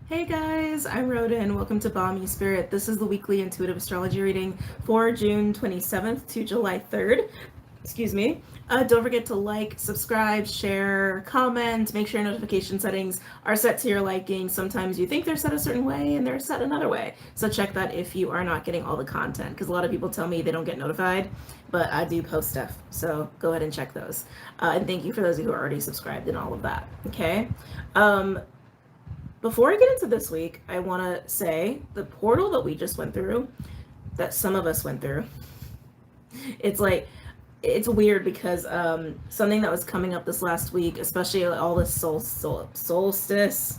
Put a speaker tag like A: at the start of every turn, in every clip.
A: Hey guys, I'm Rhoda and welcome to BOMISpirit. This is the weekly intuitive astrology reading for June 27th to July 3rd. Excuse me. Don't forget to like, subscribe, share, comment, make sure your notification settings are set to your liking. Sometimes you think they're set a certain way and they're set another way. So check that if you are not getting all the content, because a lot of people tell me they don't get notified, but I do post stuff. So go ahead and check those. And thank you for those who are already subscribed and all of that. Okay. Before I get into this week, I want to say the portal that we just went through, that some of us went through, it's weird because something that was coming up this last week, especially all this solstice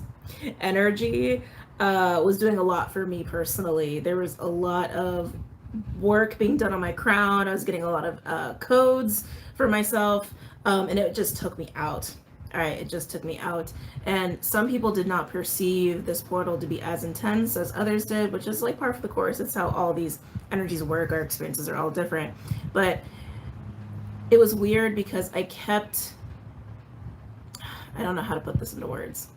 A: energy, was doing a lot for me personally. There was a lot of work being done on my crown. I was getting a lot of codes for myself, and it just took me out. All right, it just took me out. And some people did not perceive this portal to be as intense as others did, which is like par for the course. It's how all these energies work. Our experiences are all different. But it was weird because I don't know how to put this into words.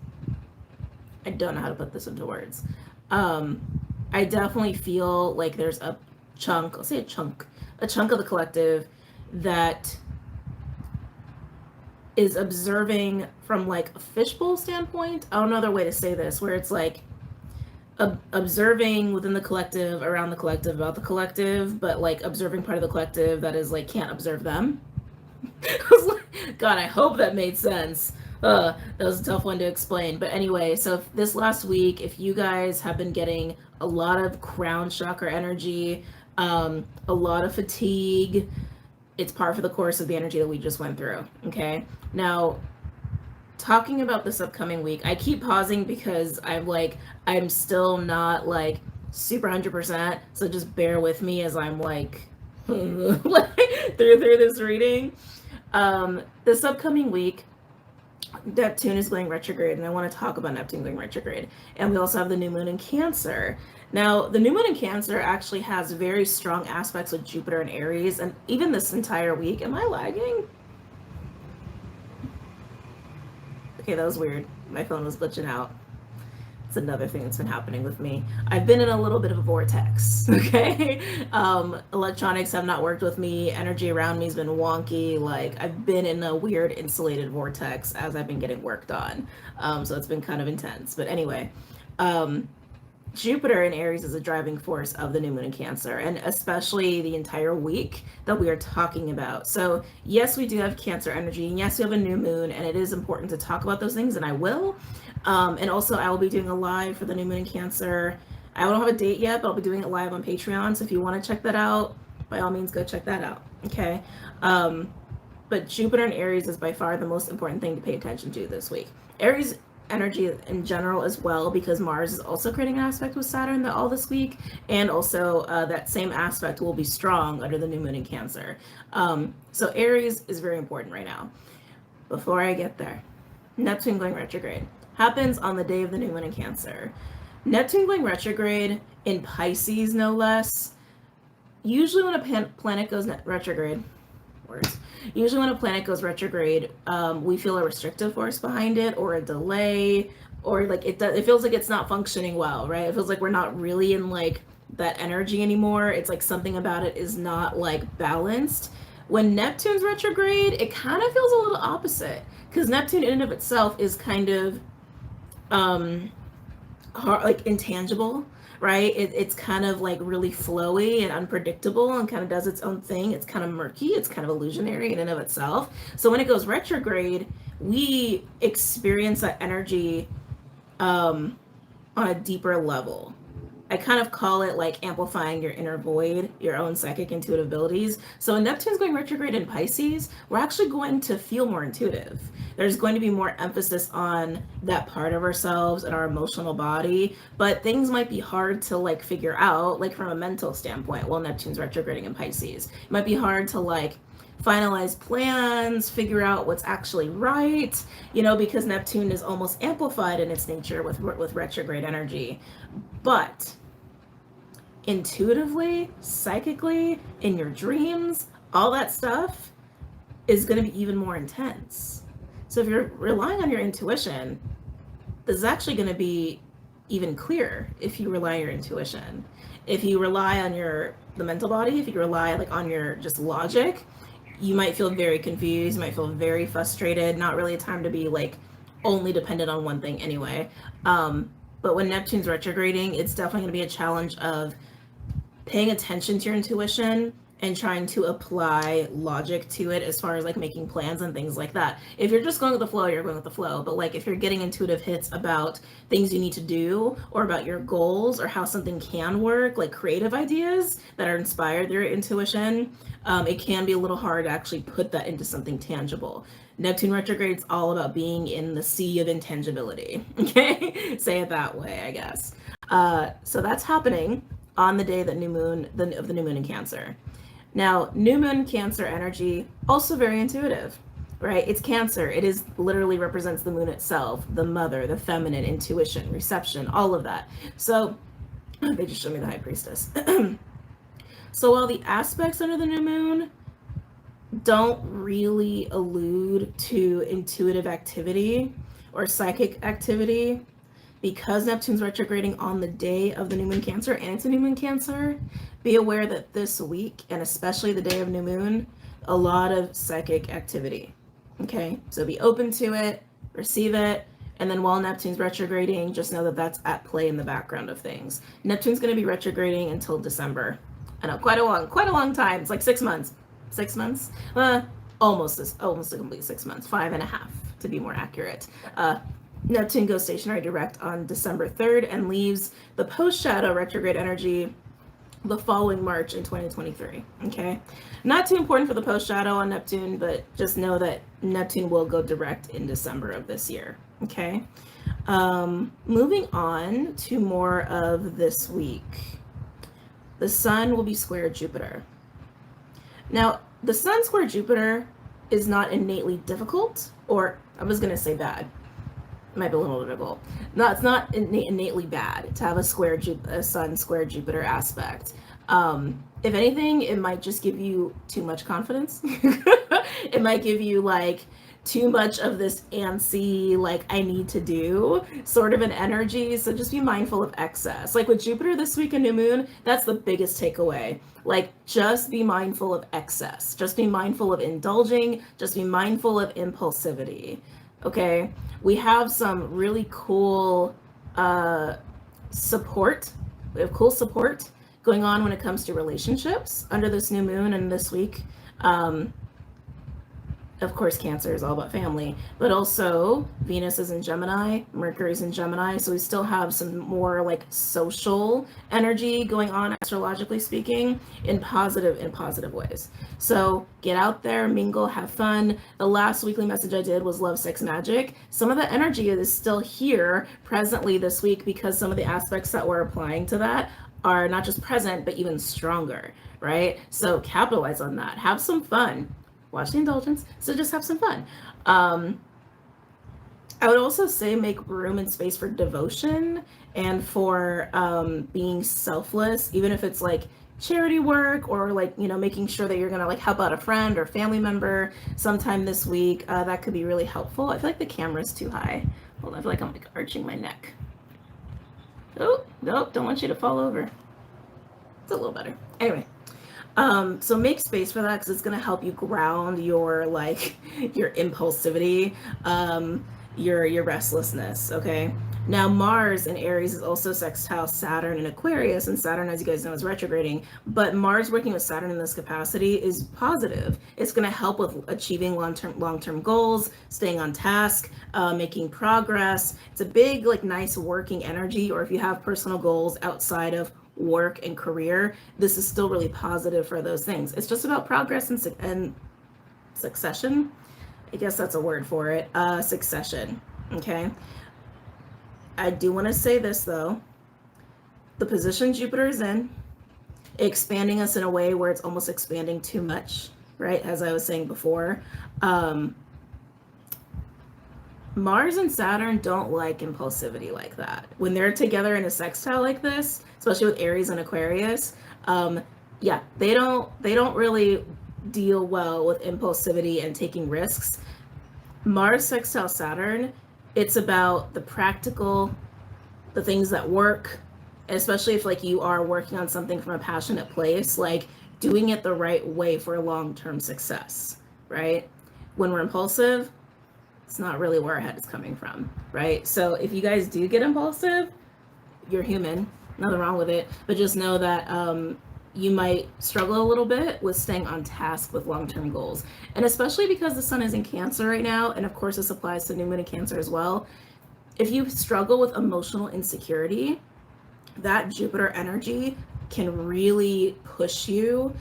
A: I definitely feel like there's a chunk, I'll say a chunk of the collective that is observing from like a fishbowl standpoint. I don't know another way to say this, where it's like observing within the collective, around the collective, about the collective, but like observing part of the collective that is like can't observe them. I was like, God, I hope that made sense. That was a tough one to explain. But anyway, so this last week, if you guys have been getting a lot of crown chakra energy, a lot of fatigue, it's par for the course of the energy that we just went through. Okay. Now, talking about this upcoming week, I keep pausing because I'm still not like super 100%. So just bear with me as I'm like through this reading. This upcoming week, Neptune is going retrograde, and I want to talk about Neptune going retrograde. And we also have the new moon in Cancer. Now, the new moon in Cancer actually has very strong aspects with Jupiter and Aries, and even this entire week. Am I lagging? Okay, that was weird. My phone was glitching out. It's another thing that's been happening with me. I've been in a little bit of a vortex, okay? Electronics have not worked with me. Energy around me has been wonky. Like, I've been in a weird insulated vortex as I've been getting worked on. So it's been kind of intense. But anyway, Jupiter in Aries is a driving force of the new moon in Cancer, and especially the entire week that we are talking about. So yes, we do have Cancer energy, and yes, we have a new moon, and it is important to talk about those things, and I will. And also, I will be doing a live for the new moon in Cancer. I don't have a date yet, but I'll be doing it live on Patreon. So if you want to check that out, by all means, go check that out. Okay. But Jupiter in Aries is by far the most important thing to pay attention to this week. Aries energy in general as well, because Mars is also creating an aspect with Saturn all this week, and also that same aspect will be strong under the new moon in Cancer. So Aries is very important right now. Before I get there, Neptune going retrograde happens on the day of the new moon in Cancer. Neptune going retrograde in Pisces, no less. Usually when a planet goes retrograde, usually when a planet goes retrograde, we feel a restrictive force behind it, or a delay, or like it feels like it's not functioning well, right? It feels like we're not really in like that energy anymore. It's like something about it is not like balanced. When Neptune's retrograde, it kind of feels a little opposite, because Neptune in and of itself is kind of hard, like intangible, right? It's kind of like really flowy and unpredictable and kind of does its own thing. It's kind of murky. It's kind of illusionary in and of itself. So when it goes retrograde, we experience that energy on a deeper level. I kind of call it like amplifying your inner void, your own psychic intuitive abilities. So when Neptune's going retrograde in Pisces, we're actually going to feel more intuitive. There's going to be more emphasis on that part of ourselves and our emotional body, but things might be hard to like figure out, like from a mental standpoint, while Neptune's retrograding in Pisces. It might be hard to like finalize plans, figure out what's actually right, because Neptune is almost amplified in its nature with retrograde energy. But intuitively, psychically, in your dreams, all that stuff is going to be even more intense. So if you're relying on your intuition, this is actually going to be even clearer if you rely on your intuition. If you rely on the mental body, if you rely like on your just logic, you might feel very confused, you might feel very frustrated, not really a time to be like only dependent on one thing anyway. But when Neptune's retrograding, it's definitely going to be a challenge of paying attention to your intuition and trying to apply logic to it as far as like making plans and things like that. If you're just going with the flow, you're going with the flow. But like if you're getting intuitive hits about things you need to do or about your goals or how something can work, like creative ideas that are inspired through your intuition, it can be a little hard to actually put that into something tangible. Neptune retrograde is all about being in the sea of intangibility. Okay, say it that way, I guess. So that's happening on the day that of the new moon in Cancer. Now, new moon Cancer energy, also very intuitive, right? It's Cancer. It is literally represents the moon itself, the mother, the feminine, intuition, reception, all of that. So they just showed me the High Priestess. So while the aspects under the new moon don't really allude to intuitive activity or psychic activity, because Neptune's retrograding on the day of the new moon Cancer and it's a new moon Cancer, be aware that this week, and especially the day of new moon, a lot of psychic activity. Okay, so be open to it, receive it, and then while Neptune's retrograding, just know that that's at play in the background of things. Neptune's going to be retrograding until December. I know, quite a long time. It's like 6 months. 6 months? Almost a complete 6 months. 5.5 to be more accurate. Neptune goes stationary direct on December 3rd and leaves the post-shadow retrograde energy the following March in 2023. Okay, not too important for the post-shadow on Neptune, but just know that Neptune will go direct in December of this year. Okay, moving on to more of this week. The Sun will be square Jupiter. Now, the Sun square Jupiter is not innately difficult, or I was going to say bad. Might be a little difficult. No, it's not innately bad to have a Sun square Jupiter aspect. If anything, it might just give you too much confidence. It might give you like too much of this antsy, like I need to do sort of an energy. So just be mindful of excess. Like with Jupiter this week and new moon, that's the biggest takeaway. Like just be mindful of excess. Just be mindful of indulging. Just be mindful of impulsivity. Okay, we have some really cool support. We have cool support going on when it comes to relationships under this new moon and this week. Of course, Cancer is all about family, but also Venus is in Gemini, Mercury's in Gemini, so we still have some more like social energy going on, astrologically speaking, in positive ways. So get out there, mingle, have fun. The last weekly message I did was love, sex, magic. Some of the energy is still here presently this week because some of the aspects that we're applying to that are not just present, but even stronger, right? So capitalize on that, have some fun. Watch the indulgence, so just have some fun. I would also say make room and space for devotion and for being selfless, even if it's like charity work or like, you know, making sure that you're gonna like help out a friend or family member sometime this week. That could be really helpful. I feel like the camera's too high. Hold on, I feel like I'm like arching my neck. Oh, nope, don't want you to fall over. It's a little better. Anyway. So make space for that because it's going to help you ground your like your impulsivity, your restlessness. Okay. Now Mars in Aries is also sextile Saturn in Aquarius, and Saturn, as you guys know, is retrograding. But Mars working with Saturn in this capacity is positive. It's going to help with achieving long-term goals, staying on task, making progress. It's a big, like, nice working energy. Or if you have personal goals outside of work and career, this is still really positive for those things. It's just about progress and succession. I guess that's a word for it. Succession. Okay. I do want to say this though. The position Jupiter is in, expanding us in a way where it's almost expanding too much, right? As I was saying before, Mars and Saturn don't like impulsivity like that. When they're together in a sextile like this, especially with Aries and Aquarius, yeah, they don't really deal well with impulsivity and taking risks. Mars sextile Saturn, it's about the practical, the things that work, especially if like you are working on something from a passionate place, like doing it the right way for long-term success, right? When we're impulsive, it's not really where our head is coming from, right? So if you guys do get impulsive, you're human, nothing wrong with it, but just know that you might struggle a little bit with staying on task with long-term goals. And especially because the sun is in Cancer right now, and of course this applies to new moon in Cancer as well, if you struggle with emotional insecurity, that Jupiter energy can really push you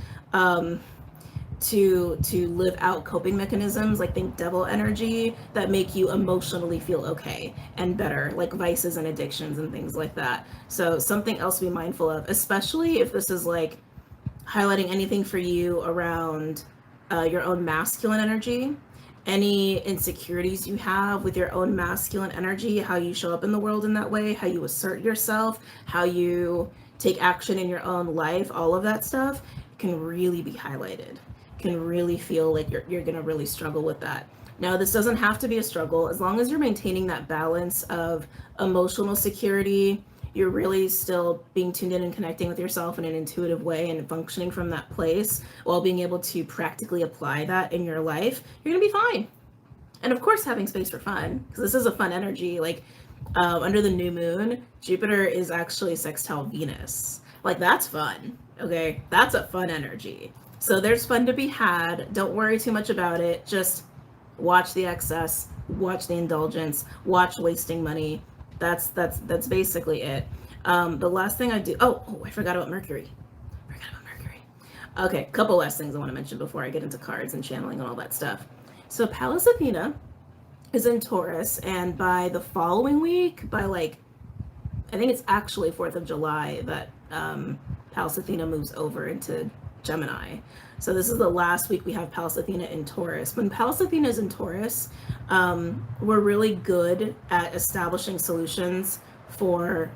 A: to live out coping mechanisms, like think devil energy, that make you emotionally feel okay and better, like vices and addictions and things like that. So something else to be mindful of, especially if this is like highlighting anything for you around your own masculine energy, any insecurities you have with your own masculine energy, how you show up in the world in that way, how you assert yourself, how you take action in your own life, all of that stuff can really be highlighted, can really feel like you're going to really struggle with that. Now, this doesn't have to be a struggle. As long as you're maintaining that balance of emotional security, you're really still being tuned in and connecting with yourself in an intuitive way and functioning from that place while being able to practically apply that in your life, you're going to be fine. And of course, having space for fun, because this is a fun energy. Like under the new moon, Jupiter is actually sextile Venus. Like that's fun. Okay, that's a fun energy. So there's fun to be had. Don't worry too much about it. Just watch the excess, watch the indulgence, watch wasting money. That's basically it. The last thing I do, I forgot about Mercury. Okay, a couple last things I want to mention before I get into cards and channeling and all that stuff. So Pallas Athena is in Taurus, and by the following week, by like, I think it's actually 4th of July that Pallas Athena moves over into Gemini. So this is the last week we have Pallas Athena in Taurus. When Pallas Athena is in Taurus, we're really good at establishing solutions for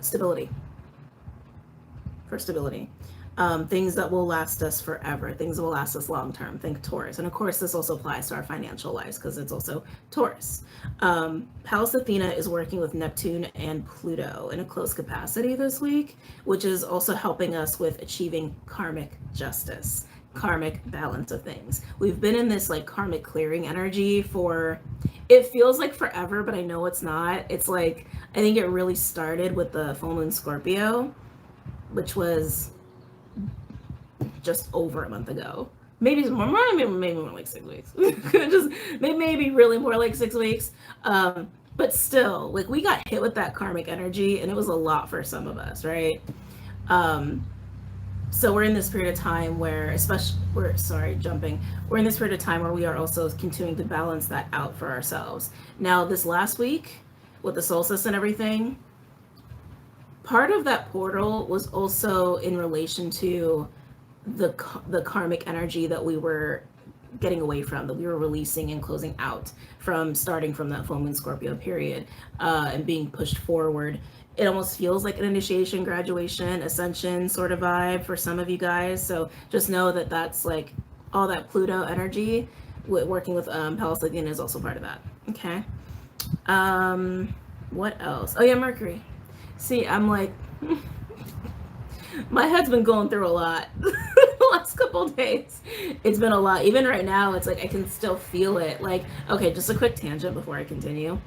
A: stability. Things that will last us forever, things that will last us long term. Think Taurus. And of course, this also applies to our financial lives because it's also Taurus. Pallas Athena is working with Neptune and Pluto in a close capacity this week, which is also helping us with achieving karmic justice, karmic balance of things. We've been in this like karmic clearing energy for, it feels like forever, but I know it's not. It's like, I think it really started with the full moon Scorpio, which was just over a month ago. Maybe more like 6 weeks. Just maybe really more like 6 weeks. But still, like we got hit with that karmic energy, and it was a lot for some of us, right? So we're in this period of time where, we're in this period of time where we are also continuing to balance that out for ourselves. Now, this last week with the solstice and everything, part of that portal was also in relation to the karmic energy that we were getting away from, that we were releasing and closing out from, starting from that full moon Scorpio period, and being pushed forward. It almost feels like an initiation, graduation, ascension sort of vibe for some of you guys. So just know that that's like all that Pluto energy working with Pallas Athena is also part of that. Okay. What else? Oh yeah, Mercury. See, I'm like, my head's been going through a lot the last couple of days. It's been a lot. Even right now, it's like I can still feel it. Like, okay, just a quick tangent before I continue.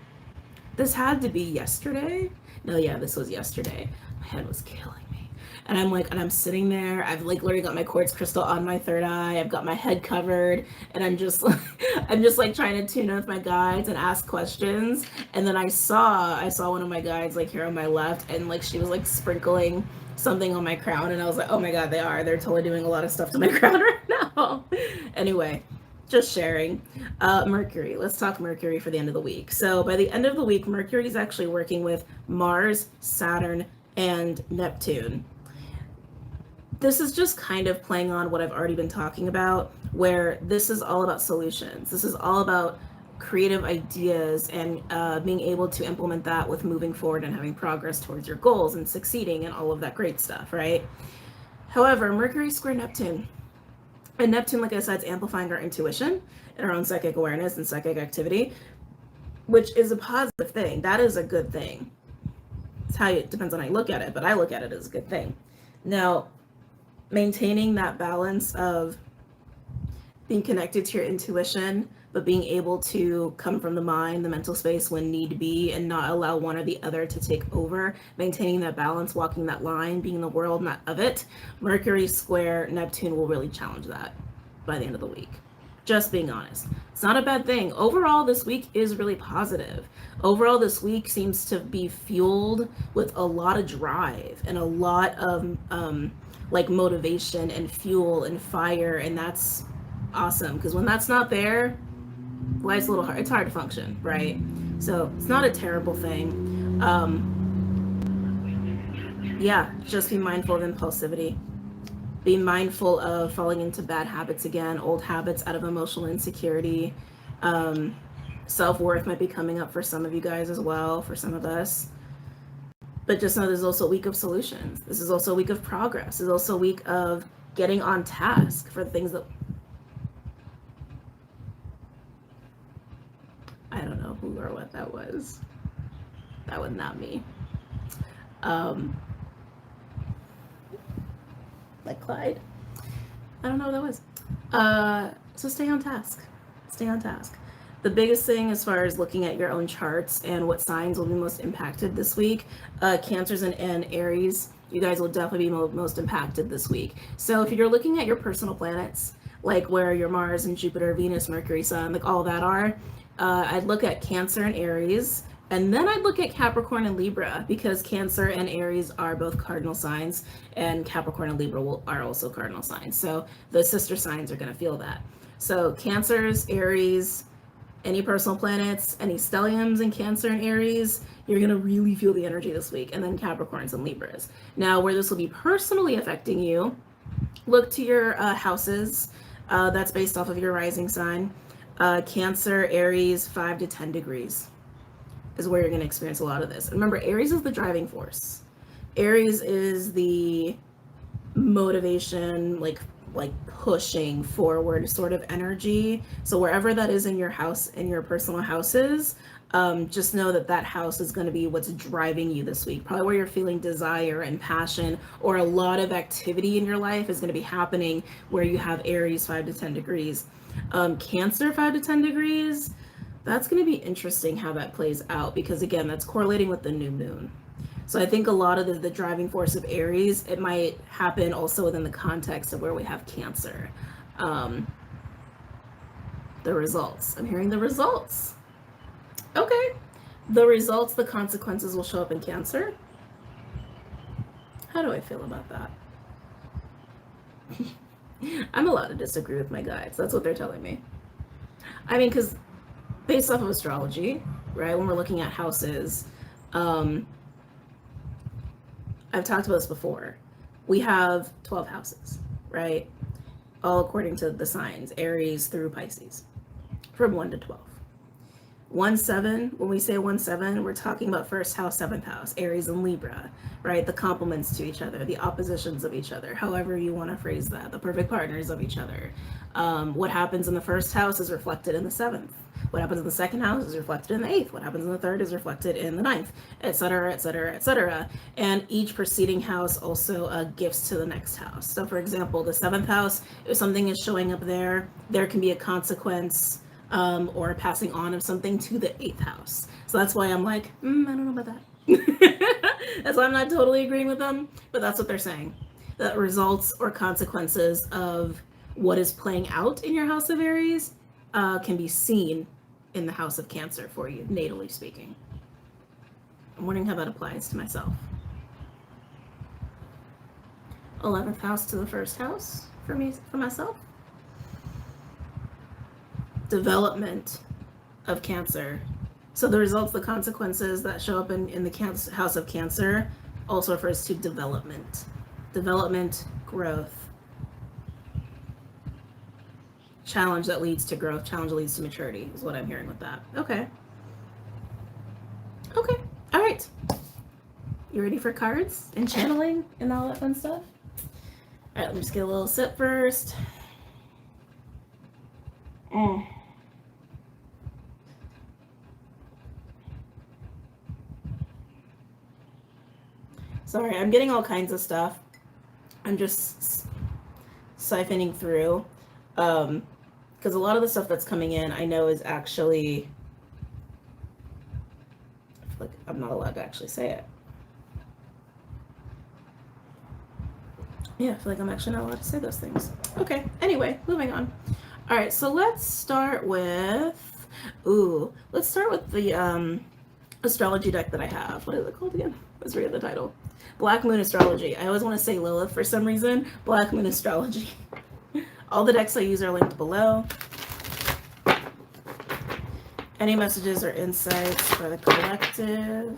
A: This had to be yesterday. No, yeah, this was yesterday. My head was killing me. And I'm sitting there. I've like literally got my quartz crystal on my third eye. I've got my head covered, and I'm just like trying to tune in with my guides and ask questions. And then I saw one of my guides like here on my left, and like she was like sprinkling something on my crown, and I was like, oh my god, they're totally doing a lot of stuff to my crown right now. Anyway, just sharing. Mercury, let's talk Mercury for the end of the week. So by the end of the week, Mercury is actually working with Mars, Saturn, and Neptune. This is just kind of playing on what I've already been talking about, where this is all about solutions. This is all about creative ideas and being able to implement that with moving forward and having progress towards your goals and succeeding and all of that great stuff, right? However, Mercury square Neptune. And Neptune, like I said, is amplifying our intuition and our own psychic awareness and psychic activity, which is a positive thing. That is a good thing. it depends on how you look at it, but I look at it as a good thing. Now, maintaining that balance of being connected to your intuition, but being able to come from the mind, the mental space when need be, and not allow one or the other to take over. Maintaining that balance, walking that line, being in the world, not of it. Mercury square Neptune will really challenge that by the end of the week. Just being honest. It's not a bad thing. Overall, this week is really positive. Overall, this week seems to be fueled with a lot of drive and a lot of like motivation and fuel and fire, and that's awesome, because when that's not there, life's a little hard. It's hard to function, right? So it's not a terrible thing. Yeah, just be mindful of impulsivity. Be mindful of falling into bad habits again, old habits out of emotional insecurity. Self-worth might be coming up for some of you guys as well, for some of us. But just know this is also a week of solutions. This is also a week of progress. This is also a week of getting on task for the things that... I don't know who or what that was. That was not me. Like Clyde. I don't know what that was. So stay on task. Stay on task. The biggest thing as far as looking at your own charts and what signs will be most impacted this week, Cancers and Aries, you guys will definitely be most impacted this week. So if you're looking at your personal planets, like where your Mars and Jupiter, Venus, Mercury, Sun, like all that are, I'd look at Cancer and Aries, and then I'd look at Capricorn and Libra, because Cancer and Aries are both cardinal signs, and Capricorn and Libra are also cardinal signs. So the sister signs are going to feel that. So Cancers, Aries, any personal planets, any stelliums in Cancer and Aries, you're going to really feel the energy this week. And then Capricorns and Libras. Now, where this will be personally affecting you, look to your houses. That's based off of your rising sign. Cancer, Aries, 5 to 10 degrees is where you're going to experience a lot of this. And remember, Aries is the driving force. Aries is the motivation, like pushing forward sort of energy. So wherever that is in your house, in your personal houses, just know that house is going to be what's driving you this week. Probably where you're feeling desire and passion, or a lot of activity in your life is going to be happening where you have Aries 5 to 10 degrees. Cancer 5 to 10 degrees, that's going to be interesting how that plays out, because again, that's correlating with the new moon. So I think a lot of the driving force of Aries, it might happen also within the context of where we have Cancer. The results. I'm hearing the results. Okay. The results, the consequences will show up in Cancer. How do I feel about that? I'm allowed to disagree with my guides. That's what they're telling me. I mean, because based off of astrology, right, when we're looking at houses, I've talked about this before. We have 12 houses, right? All according to the signs, Aries through Pisces, from 1 to 12. 1-7, when we say 1-7, we're talking about first house, seventh house, Aries and Libra, right? The complements to each other, the oppositions of each other, however you want to phrase that, the perfect partners of each other. What happens in the first house is reflected in the seventh. What happens in the second house is reflected in the eighth. What happens in the third is reflected in the ninth, etc., etc., etc. And each preceding house also gifts to the next house. So for example, the seventh house, if something is showing up there, there can be a consequence or a passing on of something to the eighth house. So that's why I'm like, I don't know about that. That's why I'm not totally agreeing with them, but that's what they're saying. That results or consequences of what is playing out in your house of Aries can be seen in the house of Cancer for you, natally speaking. I'm wondering how that applies to myself. 11th house to the first house for me, for myself. Development of Cancer. So the results, the consequences that show up in the house of Cancer also refers to development. Development, growth. Challenge that leads to growth, challenge that leads to maturity is what I'm hearing with that. Okay. Okay. All right. You ready for cards and channeling and all that fun stuff? All right, let me just get a little sip first. Sorry, I'm getting all kinds of stuff. I'm just siphoning through. Because a lot of the stuff that's coming in, I know is actually, I feel like I'm not allowed to actually say it. Yeah, I feel like I'm actually not allowed to say those things. Okay, anyway, moving on. All right, so let's start with, let's start with the astrology deck that I have. What is it called again? Let's read the title. Black Moon Astrology. I always want to say Lilith for some reason. Black Moon Astrology. All the decks I use are linked below. Any messages or insights for the collective?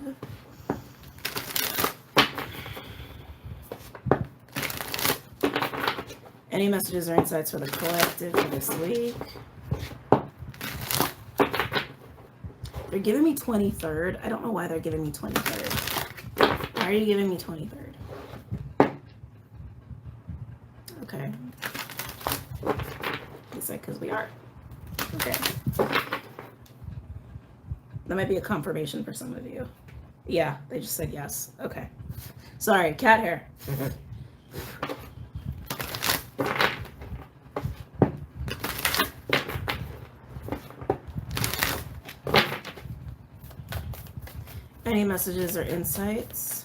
A: Any messages or insights for the collective for this week? They're giving me 23rd. I don't know why they're giving me 23rd. Why are you giving me 23rd? Okay. He said because we are. Okay. That might be a confirmation for some of you. Yeah, they just said yes. Okay. Sorry, cat hair. Any messages or insights?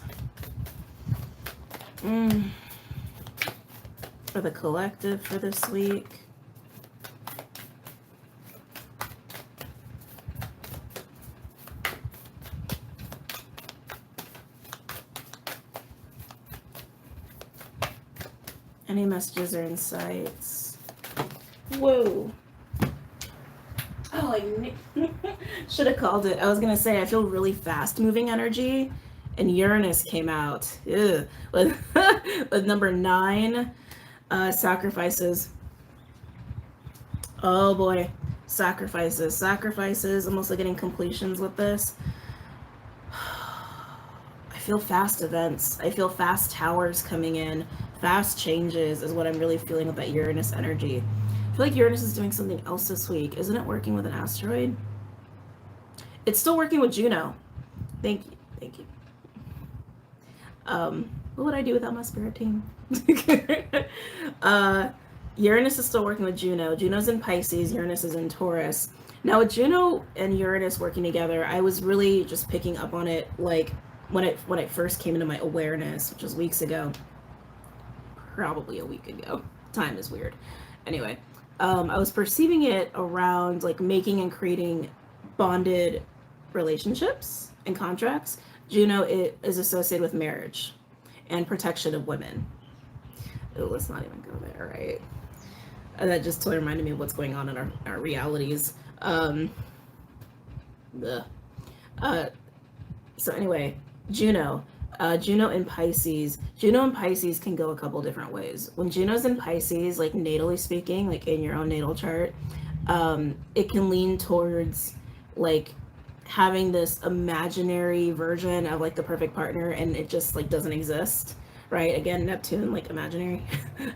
A: For the collective for this week? Any messages or insights? Whoa. Oh, I should have called it. I was going to say, I feel really fast moving energy, and Uranus came out. Ew. With number 9, sacrifices. Oh boy, sacrifices. I'm also getting completions with this. I feel fast events. I feel fast towers coming in. Fast changes is what I'm really feeling with that Uranus energy. I feel like Uranus is doing something else this week. Isn't it working with an asteroid? It's still working with Juno. Thank you. What would I do without my spirit team? Uranus is still working with Juno. Juno's in Pisces, Uranus is in Taurus. Now with Juno and Uranus working together, I was really just picking up on it like when it first came into my awareness, which was weeks ago. Probably a week ago. Time is weird. Anyway, I was perceiving it around like making and creating bonded relationships and contracts. Juno is associated with marriage and protection of women. Oh, let's not even go there, right? That just totally reminded me of what's going on in our realities. So anyway, Juno in Pisces. Juno in Pisces can go a couple different ways. When Juno's in Pisces, like natally speaking, like in your own natal chart, it can lean towards like having this imaginary version of like the perfect partner, and it just like doesn't exist, right? Again, Neptune, like imaginary,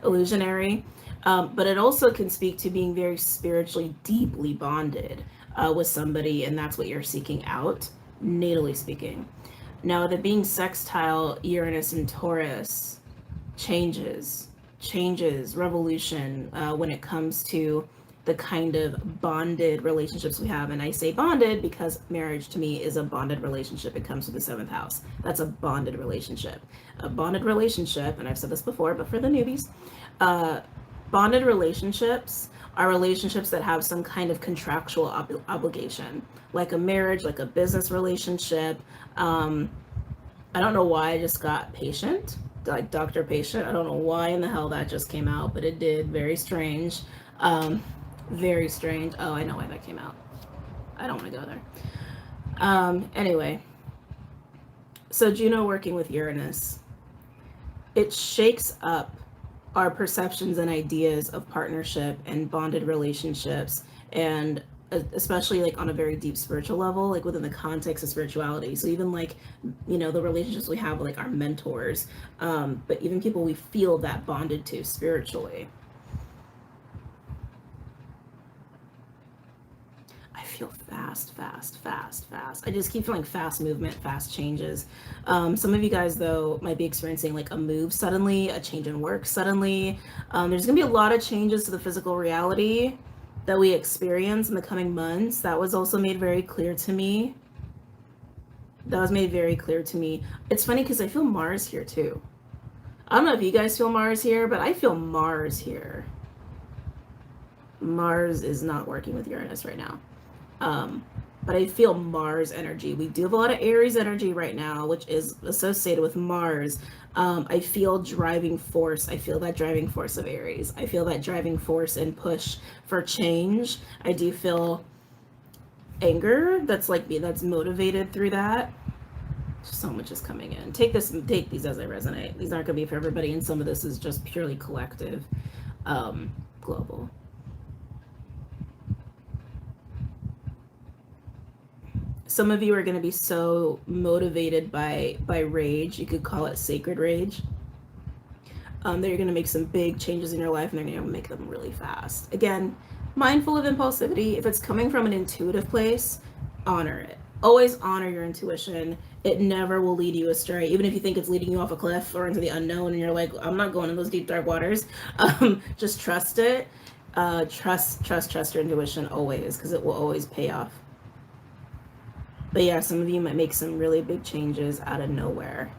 A: illusionary. But it also can speak to being very spiritually deeply bonded with somebody, and that's what you're seeking out, natally speaking. Now, the being sextile Uranus and Taurus changes, revolution when it comes to the kind of bonded relationships we have. And I say bonded because marriage to me is a bonded relationship. It comes with the 7th house. That's a bonded relationship. A bonded relationship, and I've said this before, but for the newbies, bonded relationships are relationships that have some kind of contractual obligation, like a marriage, like a business relationship. I don't know why I just got patient, like Dr. Patient. I don't know why in the hell that just came out, but it did. Very strange. Very strange. Oh, I know why that came out. I don't want to go there. Anyway, so Juno working with Uranus, it shakes up our perceptions and ideas of partnership and bonded relationships, and especially like on a very deep spiritual level, like within the context of spirituality. So even like, you know, the relationships we have with like our mentors, but even people we feel that bonded to spiritually. I feel fast, fast, fast, fast. I just keep feeling fast movement, fast changes. Some of you guys, though, might be experiencing like a move suddenly, a change in work suddenly. There's going to be a lot of changes to the physical reality that we experience in the coming months. That was also made very clear to me. That was made very clear to me. It's funny because I feel Mars here too. I don't know if you guys feel Mars here, but I feel Mars here. Mars is not working with Uranus right now. But I feel Mars energy. We do have a lot of Aries energy right now, which is associated with Mars. I feel driving force. I feel that driving force of Aries. I feel that driving force and push for change. I do feel anger that's like me, that's motivated through that. So much is coming in. Take these as they resonate. These aren't going to be for everybody, and some of this is just purely collective, global. Some of you are going to be so motivated by rage, you could call it sacred rage, that you're going to make some big changes in your life, and they're going to make them really fast. Again, mindful of impulsivity. If it's coming from an intuitive place, honor it. Always honor your intuition. It never will lead you astray, even if you think it's leading you off a cliff or into the unknown and you're like, I'm not going in those deep dark waters. Just trust it. Trust your intuition always, because it will always pay off. But yeah, some of you might make some really big changes out of nowhere,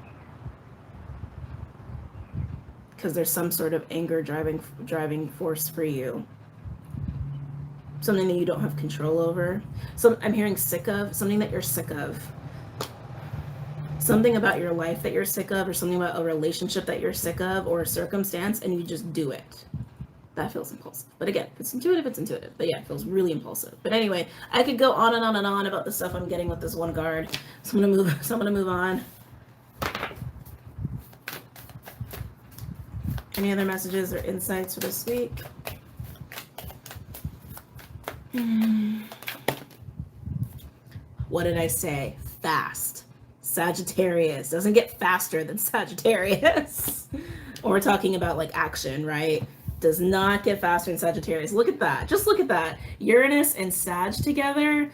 A: because there's some sort of anger driving force for you. Something that you don't have control over. So I'm hearing sick of, something that you're sick of. Something about your life that you're sick of, or something about a relationship that you're sick of, or a circumstance, and you just do it. That feels impulsive. But again, if it's intuitive, it's intuitive. But yeah, it feels really impulsive. But anyway, I could go on and on and on about the stuff I'm getting with this one card. So I'm gonna move on. Any other messages or insights for this week? What did I say? Fast. Sagittarius doesn't get faster than Sagittarius. Or we're talking about like action, right? Does not get faster than Sagittarius. Look at that. Just look at that. Uranus and Sag together.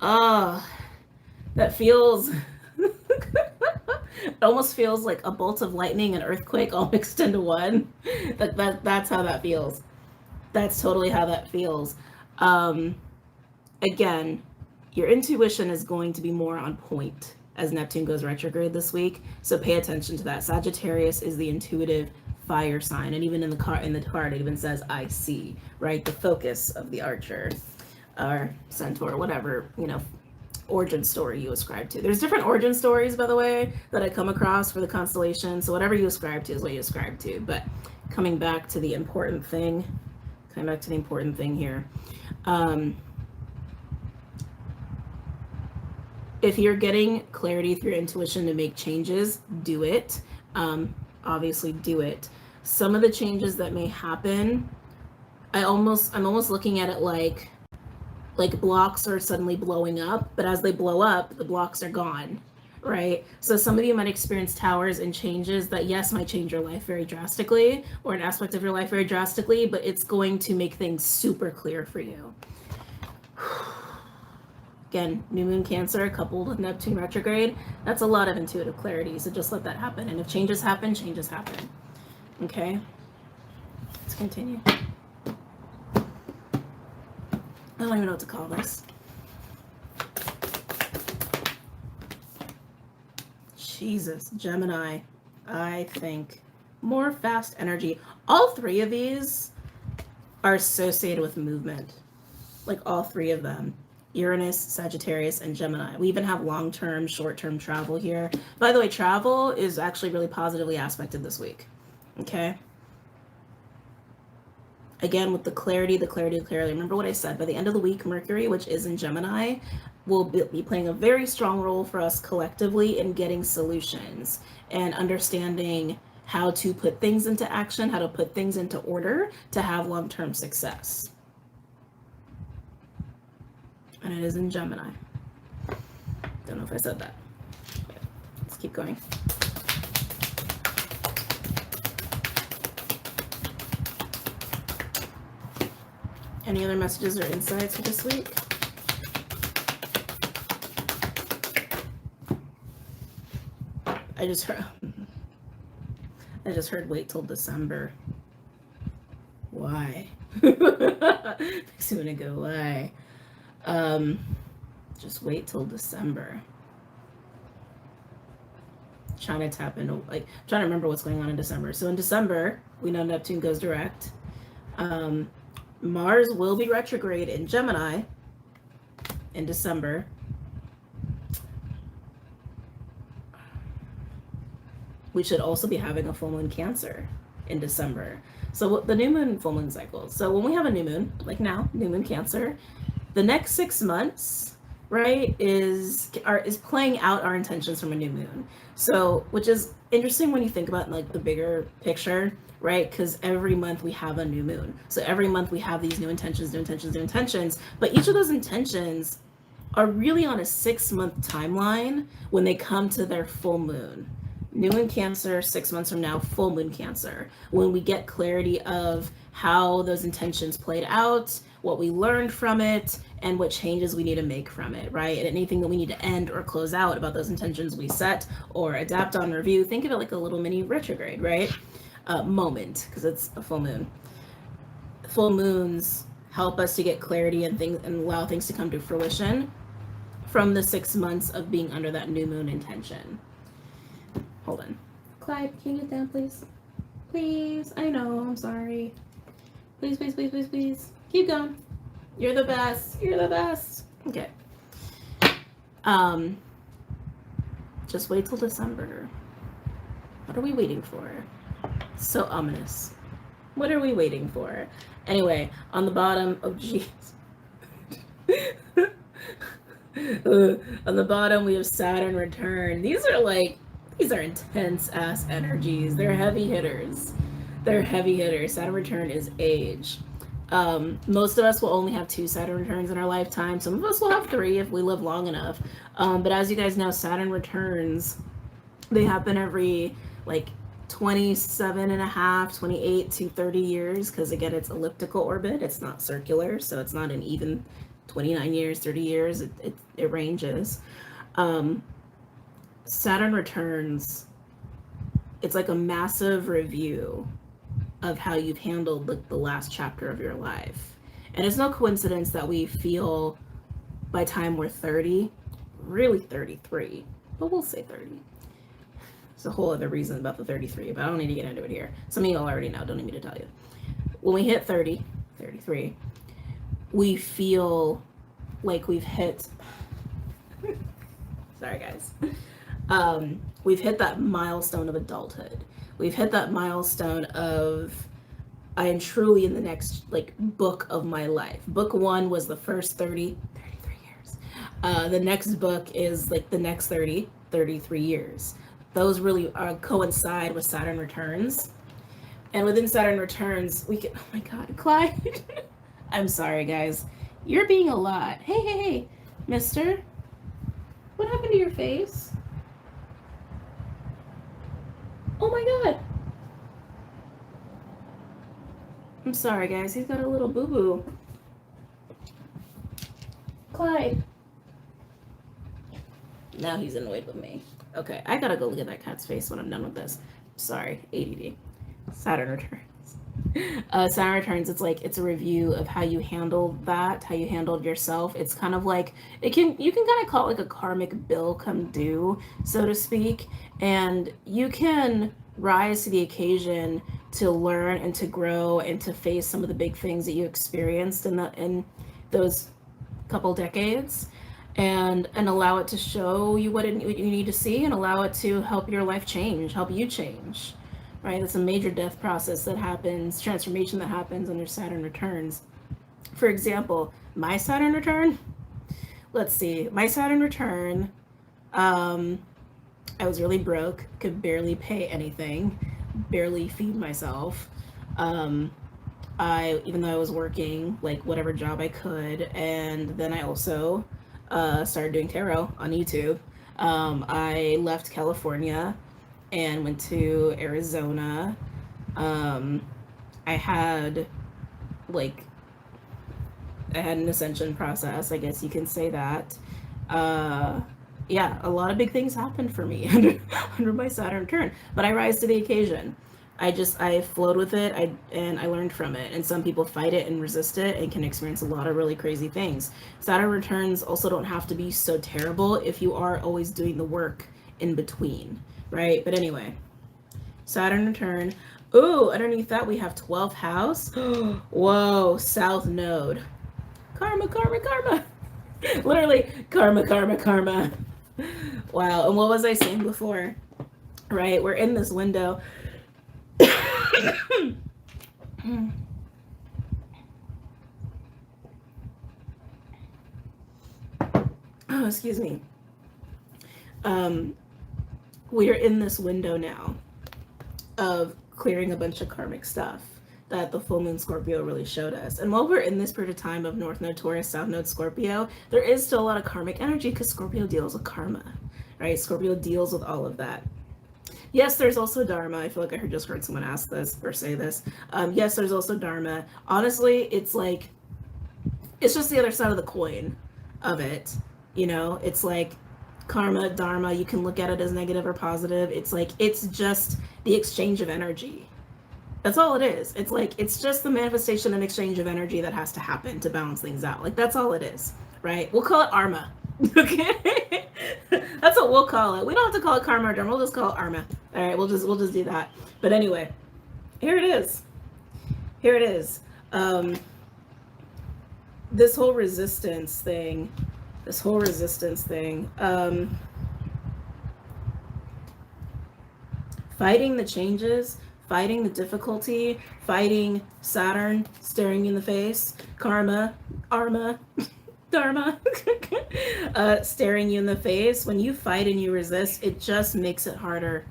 A: That feels it almost feels like a bolt of lightning and earthquake all mixed into one. That's how that feels. That's totally how that feels. Again, your intuition is going to be more on point as Neptune goes retrograde this week. So pay attention to that. Sagittarius is the intuitive fire sign, and even in the card it even says I see, right? The focus of the archer or centaur, whatever, origin story you ascribe to. There's different origin stories, by the way, that I come across for the constellation. So whatever you ascribe to is what you ascribe to. But coming back to the important thing here. If you're getting clarity through intuition to make changes, do it. Obviously do it. Some of the changes that may happen, I'm almost looking at it like blocks are suddenly blowing up, but as they blow up, the blocks are gone, right? So some of you might experience towers and changes that, yes, might change your life very drastically, or an aspect of your life very drastically, but it's going to make things super clear for you. Again, new moon Cancer coupled with Neptune retrograde, that's a lot of intuitive clarity, so just let that happen. And if changes happen, changes happen. Okay? Let's continue. I don't even know what to call this. Jesus, Gemini, I think more fast energy. All three of these are associated with movement. Like all three of them. Uranus, Sagittarius, and Gemini. We even have long-term, short-term travel here. By the way, travel is actually really positively aspected this week. Okay? Again, with the clarity. Remember what I said. By the end of the week, Mercury, which is in Gemini, will be playing a very strong role for us collectively in getting solutions and understanding how to put things into action, how to put things into order to have long-term success. And it is in Gemini. Don't know if I said that. Let's keep going. Any other messages or insights for this week? I just heard, I just heard wait till December. Why? Makes me want to go, why? Just wait till December. Trying to tap into, like, trying to remember what's going on in December. So in December, we know Neptune goes direct. Mars will be retrograde in Gemini in December. We should also be having a full moon Cancer in December. So the new moon, full moon cycles. So when we have a new moon, like now, new moon Cancer, the next 6 months, right, is playing out our intentions from a new moon. So, which is interesting when you think about like the bigger picture, right? Because every month we have a new moon. So every month we have these new intentions, new intentions, new intentions. But each of those intentions are really on a 6-month timeline when they come to their full moon. New moon Cancer, 6 months from now, full moon Cancer. When we get clarity of how those intentions played out, what we learned from it, and what changes we need to make from it, right? And anything that we need to end or close out about those intentions we set or adapt on review. Think of it like a little mini retrograde, right? Moment, because it's a full moon. Full moons help us to get clarity and things and allow things to come to fruition from the 6 months of being under that new moon intention. Hold on. Clyde, can you get down, please? Please. I know, I'm sorry. Please, please, please, please, please. Keep going. You're the best. You're the best. Okay. Just wait till December. What are we waiting for? So ominous. What are we waiting for? Anyway, on the bottom, oh jeez. On the bottom, we have Saturn return. These are intense ass energies. They're heavy hitters. They're heavy hitters. Saturn return is age. Most of us will only have 2 Saturn returns in our lifetime. Some of us will have 3 if we live long enough. But as you guys know, Saturn returns, they happen every like 27 and a half, 28 to 30 years. Because again, it's elliptical orbit. It's not circular. So it's not an even 29 years, 30 years. It ranges. Saturn returns, it's like a massive review of how you've handled the last chapter of your life. And it's no coincidence that we feel by time we're 30, really 33, but we'll say 30. There's a whole other reason about the 33, but I don't need to get into it here. Some of you all already know, don't need me to tell you. When we hit 30, 33, we feel like we've hit, sorry guys, we've hit that milestone of adulthood. We've hit that milestone of I am truly in the next like book of my life. Book 1 was the first 33 years. The next book is like the next 33 years. Those really coincide with Saturn returns. And within Saturn returns, we can, oh my God, Clyde. I'm sorry, guys. You're being a lot. Hey, mister. What happened to your face? Oh my God. I'm sorry, guys. He's got a little boo-boo. Clyde. Now he's annoyed with me. Okay, I gotta go look at that cat's face when I'm done with this. Sorry, ADD. Saturn returns. Saturn returns, it's a review of how you handled that, how you handled yourself. It's kind of like, you can kind of call it like a karmic bill come due, so to speak. And you can rise to the occasion to learn and to grow and to face some of the big things that you experienced in those couple decades, and allow it to show you what you need to see, and allow it to help your life change, help you change, right? That's a major death process that happens, transformation that happens under Saturn returns. For example, my Saturn return, let's see, my Saturn return, I was really broke, could barely pay anything, barely feed myself. Even though I was working like whatever job I could, and then I also started doing tarot on YouTube. I left California and went to Arizona. I had an ascension process, I guess you can say that. yeah, a lot of big things happened for me under my Saturn return, but I rise to the occasion. I flowed with it, and I learned from it. And some people fight it and resist it and can experience a lot of really crazy things. Saturn returns also don't have to be so terrible if you are always doing the work in between, right? But anyway, Saturn return. Ooh, underneath that we have 12th house. Whoa, South Node. Karma, karma, karma. Literally, karma, karma, karma. Wow, and what was I saying before? Right, we're in this window. Oh, excuse me. We are in this window now of clearing a bunch of karmic stuff that the full moon Scorpio really showed us. And while we're in this period of time of North Node Taurus, South Node Scorpio, there is still a lot of karmic energy because Scorpio deals with karma, right? Scorpio deals with all of that. Yes, there's also Dharma. I feel like I just heard someone ask this or say this. Yes, there's also Dharma. Honestly, it's like, it's just the other side of the coin of it. You know, it's like karma, Dharma, you can look at it as negative or positive. It's like, it's just the exchange of energy. That's all it is. It's like, it's just the manifestation and exchange of energy that has to happen to balance things out. Like, that's all it is, right? We'll call it Arma. Okay? That's what we'll call it. We don't have to call it karma or dharma. We'll just call it Arma. All right, we'll just do that. But anyway, here it is. Here it is. This whole resistance thing, fighting the changes, fighting the difficulty, fighting Saturn staring you in the face, karma, Arma, Dharma, staring you in the face. When you fight and you resist, it just makes it harder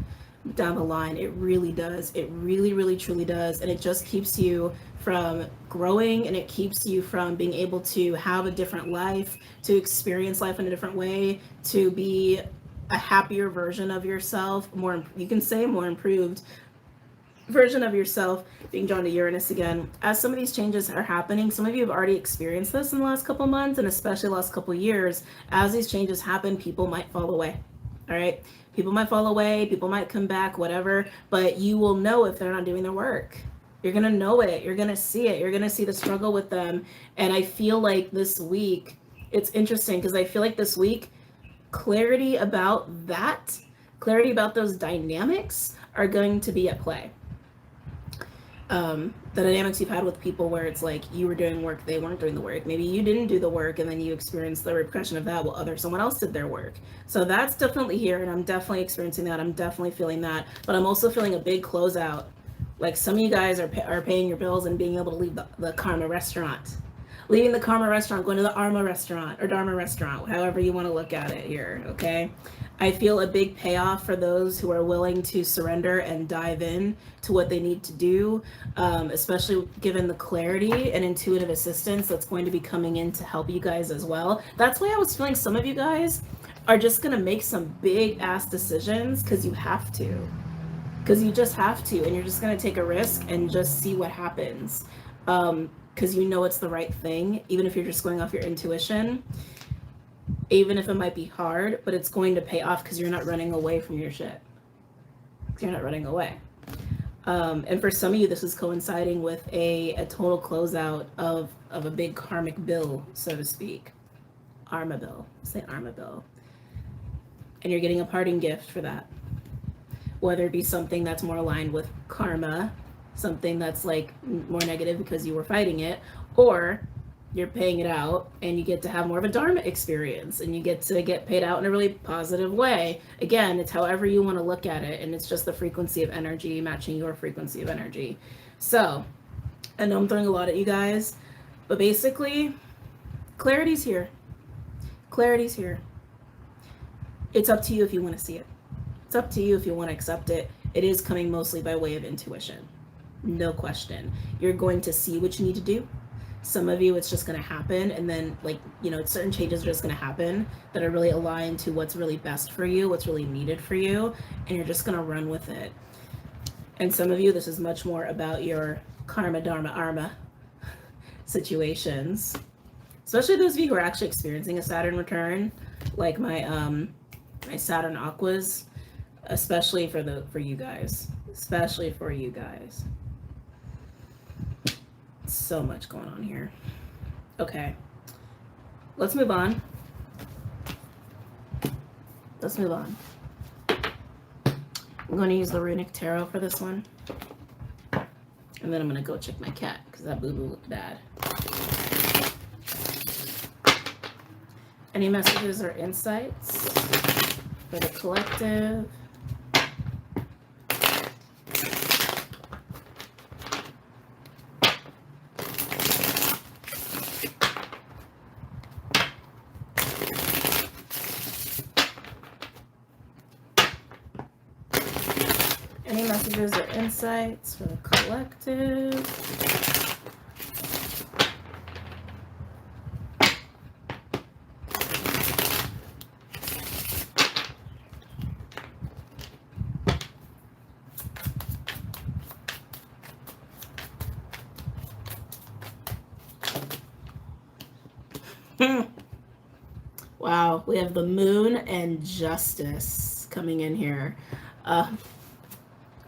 A: down the line. It really does. It really, really, truly does. And it just keeps you from growing, and it keeps you from being able to have a different life, to experience life in a different way, to be a happier version of yourself, more, you can say more improved version of yourself, being drawn to Uranus again. As some of these changes are happening, some of you have already experienced this in the last couple months, and especially the last couple years. As these changes happen, people might fall away. All right, people might fall away, people might come back, whatever, but you will know if they're not doing their work. You're gonna know it, you're gonna see it, you're gonna see the struggle with them. And I feel like this week, it's interesting because I feel like this week, clarity about that, clarity about those dynamics are going to be at play. The dynamics you've had with people where it's like you were doing work, they weren't doing the work. Maybe you didn't do the work and then you experienced the repercussion of that while someone else did their work. So that's definitely here, and I'm definitely experiencing that. I'm definitely feeling that, but I'm also feeling a big closeout. Like some of you guys are paying your bills and being able to leave the karma restaurant. Leaving the karma restaurant, going to the Arma restaurant or Dharma restaurant, however you want to look at it here, okay? I feel a big payoff for those who are willing to surrender and dive in to what they need to do, especially given the clarity and intuitive assistance that's going to be coming in to help you guys as well. That's why I was feeling some of you guys are just going to make some big ass decisions because you have to. Because you just have to, and you're just going to take a risk and just see what happens. Because you know it's the right thing, even if you're just going off your intuition, even if it might be hard, but it's going to pay off because you're not running away from your shit. You're not running away. And for some of you, this is coinciding with a total closeout of a big karmic bill, so to speak. Arma bill. Say Arma bill. And you're getting a parting gift for that. Whether it be something that's more aligned with karma, something that's like more negative because you were fighting it, or you're paying it out and you get to have more of a Dharma experience and you get to get paid out in a really positive way. Again, it's however you want to look at it, and it's just the frequency of energy matching your frequency of energy. So I know I'm throwing a lot at you guys, but basically clarity's here. Clarity's here. It's up to you if you want to see it. It's up to you if you want to accept it. It is coming mostly by way of intuition. No question. You're going to see what you need to do. Some of you, it's just going to happen. And then, like, you know, certain changes are just going to happen that are really aligned to what's really best for you, what's really needed for you. And you're just going to run with it. And some of you, this is much more about your karma, dharma, arma situations. Especially those of you who are actually experiencing a Saturn return, like my My Saturn Aquas, especially for you guys. Especially for you guys. So much going on here. Okay. Let's move on. Let's move on. I'm going to use the Runic Tarot for this one. And then I'm going to go check my cat because that boo-boo looked bad. Any messages or insights for the collective? Any messages or insights for the collective? Wow, we have the Moon and Justice coming in here.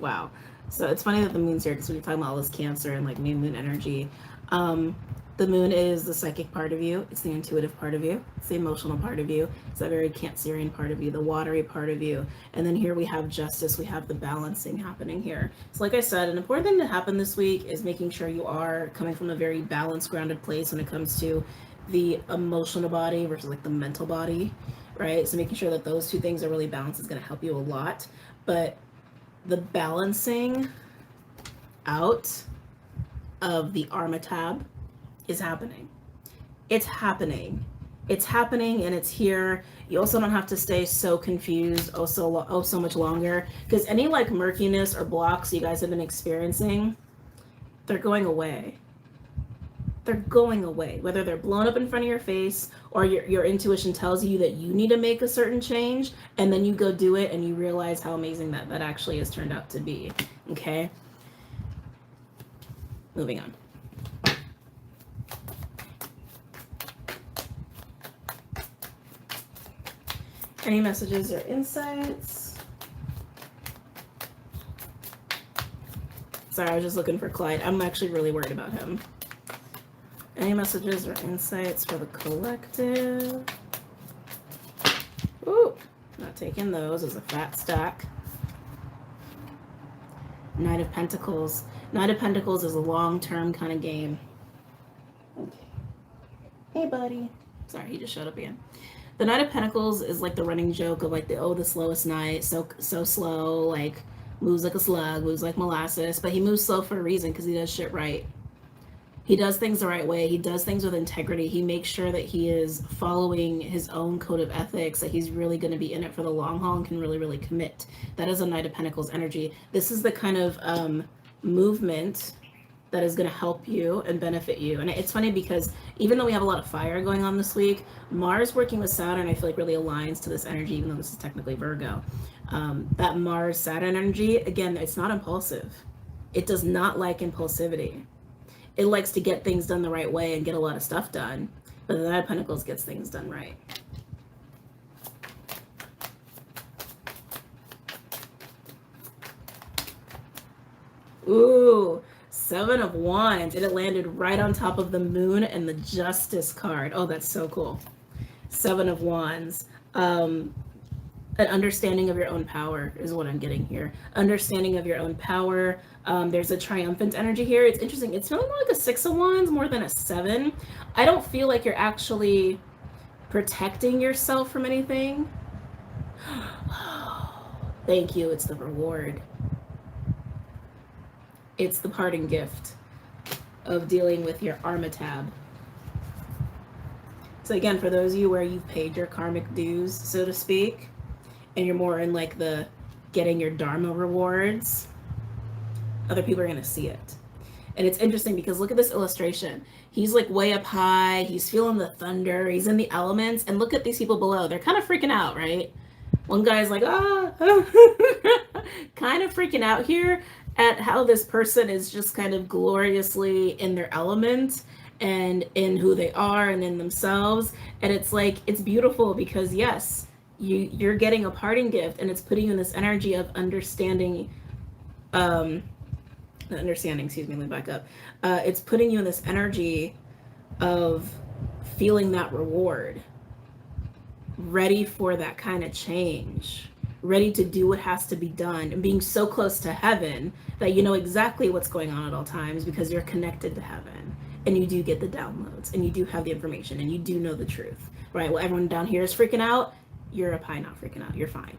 A: Wow. So it's funny that the Moon's here because when you're talking about all this Cancer and like moon energy, the Moon is the psychic part of you. It's the intuitive part of you. It's the emotional part of you. It's that very Cancerian part of you, the watery part of you. And then here we have Justice. We have the balancing happening here. So like I said, an important thing to happen this week is making sure you are coming from a very balanced, grounded place when it comes to the emotional body versus like the mental body, right? So making sure that those two things are really balanced is going to help you a lot. But the balancing out of the Arma tab is happening. It's happening. It's happening and it's here. You also don't have to stay so confused so much longer, because any like murkiness or blocks you guys have been experiencing, they're going away. They're going away, whether they're blown up in front of your face or your intuition tells you that you need to make a certain change, and then you go do it and you realize how amazing that actually has turned out to be. Okay, moving on. Any messages or insights? Sorry, I was just looking for Clyde. I'm actually really worried about him. Any messages or insights for the collective? Ooh, not taking those. There's a fat stack. Knight of Pentacles. Knight of Pentacles is a long-term kind of game. Okay. Hey, buddy. Sorry, he just showed up again. The Knight of Pentacles is like the running joke of like the slowest knight, so slow, like moves like a slug, moves like molasses, but he moves slow for a reason because he does shit right. He does things the right way. He does things with integrity. He makes sure that he is following his own code of ethics, that he's really going to be in it for the long haul and can really, really commit. That is a Knight of Pentacles energy. This is the kind of movement that is going to help you and benefit you. And it's funny because even though we have a lot of fire going on this week, Mars working with Saturn, I feel like really aligns to this energy, even though this is technically Virgo. That Mars-Saturn energy, again, it's not impulsive. It does not like impulsivity. It likes to get things done the right way and get a lot of stuff done, but the Knight of Pentacles gets things done right. Ooh, Seven of Wands, and it landed right on top of the Moon and the Justice card. Oh, that's so cool. Seven of Wands. An understanding of your own power is what I'm getting here. Understanding of your own power. There's a triumphant energy here. It's interesting. It's feeling more like a Six of Wands more than a Seven. I don't feel like you're actually protecting yourself from anything. Thank you. It's the reward. It's the parting gift of dealing with your Arma tab. So again, for those of you where you've paid your karmic dues, so to speak, and you're more in like the getting your Dharma rewards, other people are going to see it. And it's interesting because look at this illustration. He's like way up high. He's feeling the thunder. He's in the elements. And look at these people below. They're kind of freaking out, right? One guy's like, kind of freaking out here at how this person is just kind of gloriously in their element and in who they are and in themselves. And it's like, it's beautiful because yes, you're getting a parting gift, and it's putting you in this energy of understanding, not understanding, excuse me, let me back up. It's putting you in this energy of feeling that reward, ready for that kind of change, ready to do what has to be done, and being so close to heaven that you know exactly what's going on at all times because you're connected to heaven, and you do get the downloads, and you do have the information, and you do know the truth, right? Well, everyone down here is freaking out. You're up high not freaking out. You're fine.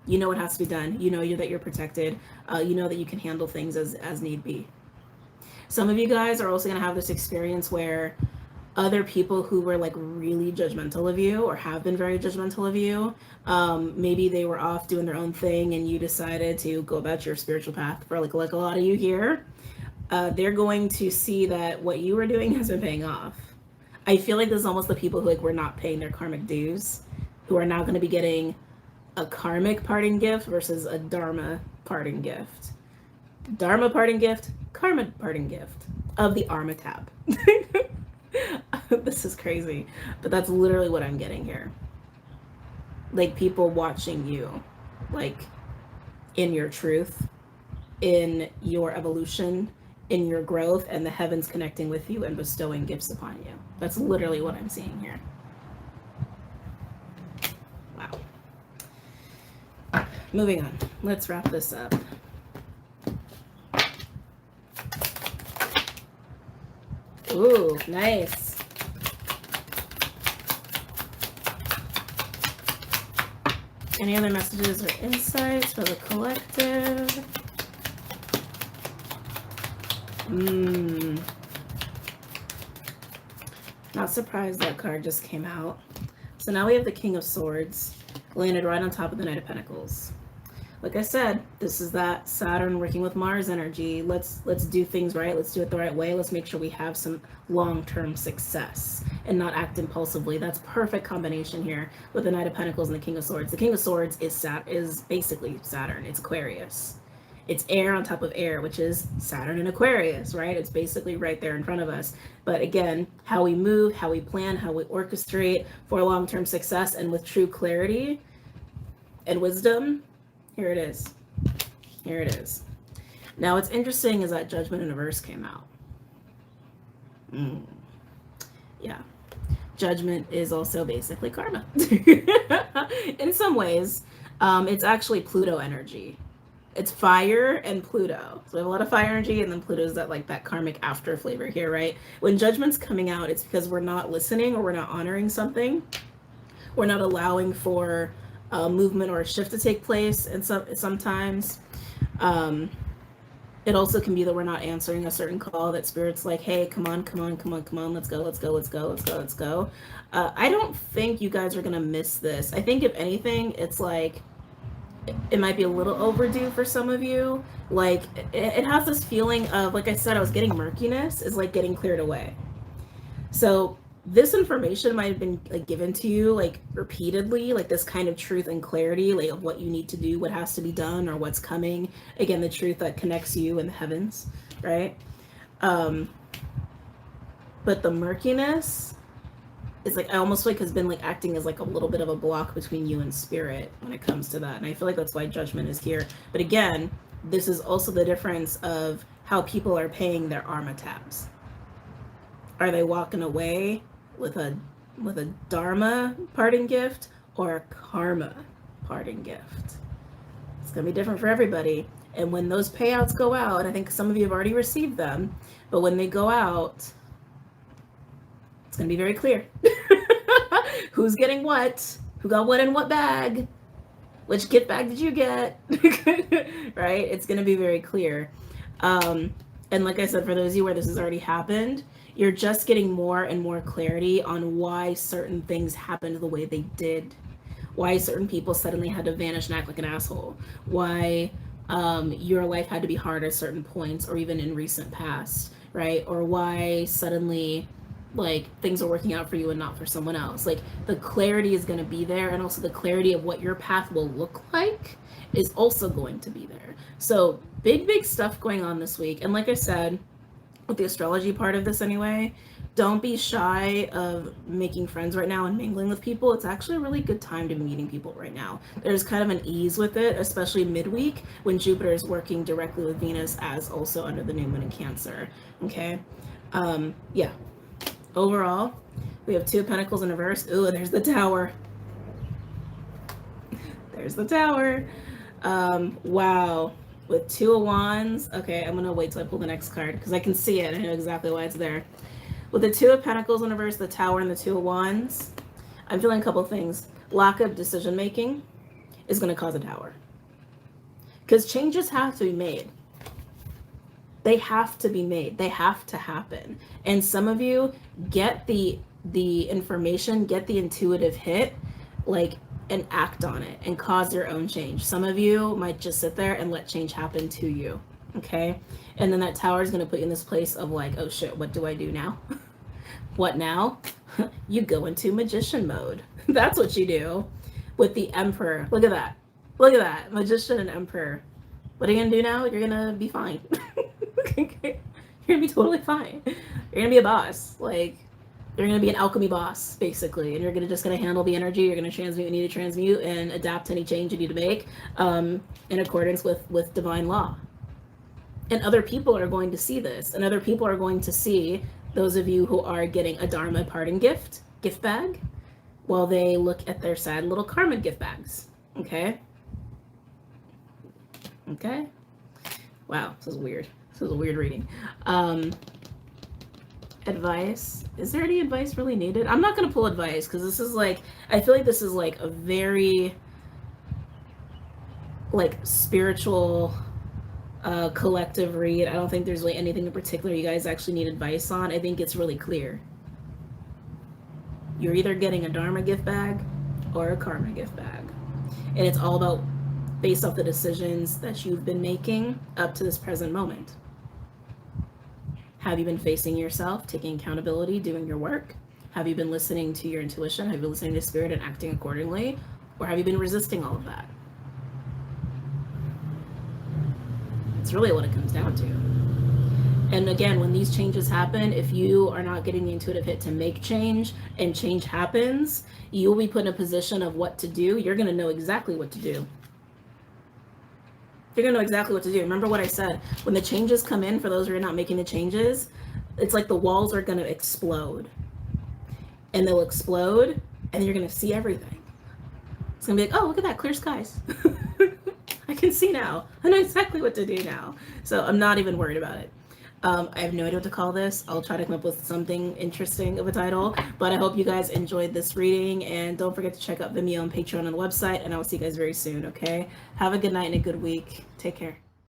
A: You know what has to be done. You know that you're protected. You know that you can handle things as need be. Some of you guys are also going to have this experience where other people who were like really judgmental of you or have been very judgmental of you, maybe they were off doing their own thing and you decided to go about your spiritual path. For like a lot of you here, they're going to see that what you were doing has been paying off. I feel like this is almost the people who like were not paying their karmic dues, who are now going to be getting a karmic parting gift versus a Dharma parting gift. Dharma parting gift, karma parting gift of the Arma tab. This is crazy, but that's literally what I'm getting here. Like people watching you, like in your truth, in your evolution, in your growth, and the heavens connecting with you and bestowing gifts upon you. That's literally what I'm seeing here. Wow. Moving on. Let's wrap this up. Ooh, nice. Any other messages or insights for the collective? Not surprised that card just came out. So now we have the King of Swords landed right on top of the Knight of Pentacles. Like I said, this is that Saturn working with Mars energy. Let's do things right. Let's do it the right way. Let's make sure we have some long-term success and not act impulsively. That's perfect combination here with the Knight of Pentacles and the King of Swords. The King of Swords is basically Saturn. It's Aquarius. It's air on top of air, which is Saturn and Aquarius, right? It's basically right there in front of us. But again, how we move, how we plan, how we orchestrate for long-term success and with true clarity and wisdom. Here it is. Here it is. Now, what's interesting is that Judgment in a verse came out. Yeah. Judgment is also basically karma. In some ways, it's actually Pluto energy. It's fire and Pluto. So we have a lot of fire energy, and then Pluto's that karmic after flavor here, right? When Judgment's coming out, it's because we're not listening or we're not honoring something. We're not allowing for movement or a shift to take place, and sometimes it also can be that we're not answering a certain call that Spirit's like, hey, come on, let's go. I don't think you guys are gonna miss this. I think if anything, it's like it might be a little overdue for some of you. Like it has this feeling of, like I said, I was getting murkiness is like getting cleared away. So this information might have been like given to you like repeatedly, like this kind of truth and clarity, like of what you need to do, what has to be done, or what's coming. Again, the truth that connects you and the heavens, right? But the murkiness is like, I almost like has been like acting as like a little bit of a block between you and Spirit when it comes to that. And I feel like that's why Judgment is here. But again, this is also the difference of how people are paying their Arma tabs. Are they walking away with a Dharma parting gift or a karma parting gift? It's gonna be different for everybody. And when those payouts go out, and I think some of you have already received them, but when they go out, it's gonna be very clear who's getting what, who got what in what bag, which gift bag did you get, right? It's gonna be very clear. And like I said, for those of you where this has already happened, you're just getting more and more clarity on why certain things happened the way they did, why certain people suddenly had to vanish and act like an asshole, why your life had to be hard at certain points or even in recent past, right? Or why suddenly like things are working out for you and not for someone else. Like the clarity is going to be there, and also the clarity of what your path will look like is also going to be there. So big stuff going on this week. And like I said, with the astrology part of this anyway, don't be shy of making friends right now and mingling with people. It's actually a really good time to be meeting people right now. There's kind of an ease with it, especially midweek when Jupiter is working directly with Venus as also under the new moon in Cancer. Okay. Yeah. Overall, we have 2 of Pentacles in reverse. Ooh, there's the Tower. There's the Tower. Wow. With 2 of Wands. Okay, I'm gonna wait till I pull the next card because I can see it. I know exactly why it's there. With the 2 of Pentacles in reverse, the Tower, and the 2 of Wands, I'm feeling a couple of things. Lack of decision making is going to cause a Tower. Because changes have to be made. They have to be made. They have to happen. And some of you get the information, get the intuitive hit, like, and act on it and cause your own change. Some of you might just sit there and let change happen to you. Okay? And then that Tower is going to put you in this place of like, oh shit, what do I do now? What now? You go into magician mode. That's what you do with the Emperor. Look at that. Look at that. Magician and Emperor. What are you going to do now? You're going to be fine. You're going to be totally fine. You're going to be a boss. Like, you're going to be an alchemy boss, basically. And you're just going to handle the energy. You're going to transmute what you need to transmute and adapt to any change you need to make in accordance with divine law. And other people are going to see this. And other people are going to see those of you who are getting a Dharma parting gift bag, while they look at their sad little karma gift bags. Okay? Okay? Wow, this is weird. This is a weird reading. Advice. Is there any advice really needed? I'm not going to pull advice because this is like, I feel like this is like a very like spiritual collective read. I don't think there's really anything in particular you guys actually need advice on. I think it's really clear. You're either getting a Dharma gift bag or a karma gift bag. And it's all about based off the decisions that you've been making up to this present moment. Have you been facing yourself, taking accountability, doing your work? Have you been listening to your intuition? Have you been listening to spirit and acting accordingly? Or have you been resisting all of that? It's really what it comes down to. And again, when these changes happen, if you are not getting the intuitive hit to make change and change happens, you will be put in a position of what to do. You're going to know exactly what to do. You're going to know exactly what to do. Remember what I said. When the changes come in, for those who are not making the changes, it's like the walls are going to explode. And they'll explode, and you're going to see everything. It's going to be like, oh, look at that, clear skies. I can see now. I know exactly what to do now. So I'm not even worried about it. I have no idea what to call this. I'll try to come up with something interesting of a title. But I hope you guys enjoyed this reading. And don't forget to check out Venmo and Patreon on the website. And I will see you guys very soon, okay? Have a good night and a good week. Take care.